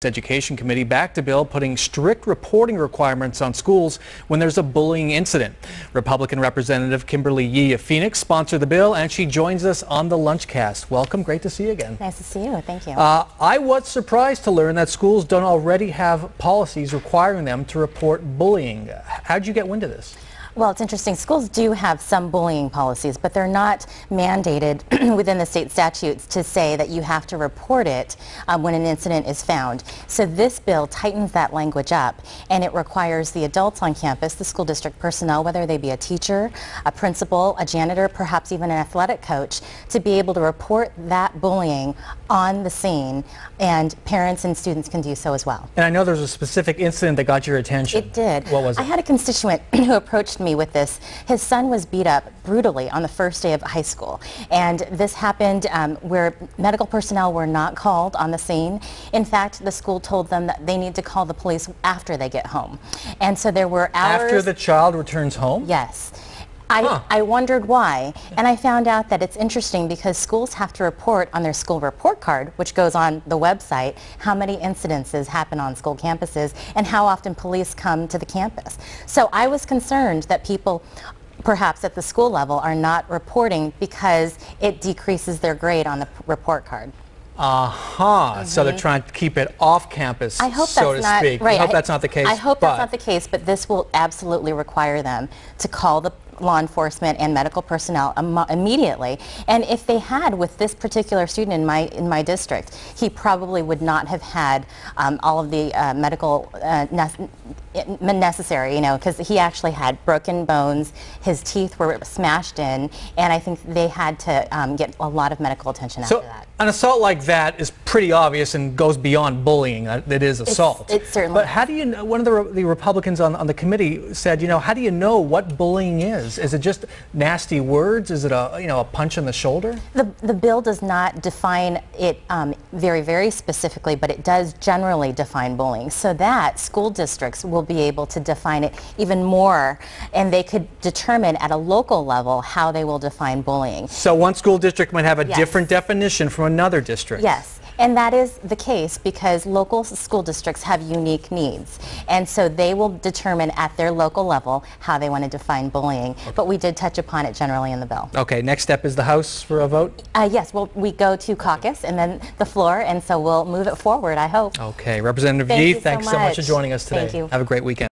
Education Committee backed a bill putting strict reporting requirements on schools when there's a bullying incident. Republican Representative Kimberly Yee of Phoenix sponsored the bill, and she joins us on the LunchCast. Welcome. Great to see you again. Nice to see you. Thank you. I was surprised to learn that schools don't already have policies requiring them to report bullying. How did you get wind of this? Well, it's interesting. Schools do have some bullying policies, but they're not mandated within the state statutes to say that you have to report it when an incident is found. So this bill tightens that language up, and it requires the adults on campus, the school district personnel, whether they be a teacher, a principal, a janitor, perhaps even an athletic coach, to be able to report that bullying on the scene, and parents and students can do so as well. And I know there's a specific incident that got your attention. It did. What was it? I had a constituent who approached me with this. His son was beat up brutally on the first day of high school, and this happened where medical personnel were not called on the scene. In fact, the school told them that they need to call the police after they get home, and so there were hours. After the child returns home? Yes. I wondered why, and I found out that it's interesting because schools have to report on their school report card, which goes on the website, how many incidences happen on school campuses and how often police come to the campus. So I was concerned that people perhaps at the school level are not reporting because it decreases their grade on the report card. So they're trying to keep it off campus, so to speak. Right. I hope that's not the case. I hope that's not the case, but this will absolutely require them to call the law enforcement and medical personnel immediately. And if they had with this particular student in my district, he probably would not have had all of the medical necessary, because he actually had broken bones, his teeth were smashed in, and I think they had to get a lot of medical attention after that. An assault like that is pretty obvious and goes beyond bullying. It is assault. It certainly. But how do you know? One of the Republicans on the committee said, how do you know what bullying is? Is it just nasty words? Is it a punch in the shoulder? The bill does not define it very, very specifically, but it does generally define bullying, so that school districts will be able to define it even more, and they could determine at a local level how they will define bullying. So one school district might have a different definition from another district. Yes. And that is the case because local school districts have unique needs, and so they will determine at their local level how they want to define bullying. Okay. But we did touch upon it generally in the bill. Okay, next step is the House for a vote? Yes, well, we go to caucus and then the floor, and so we'll move it forward, I hope. Okay, Representative Yee, thanks so much for joining us today. Thank you. Have a great weekend.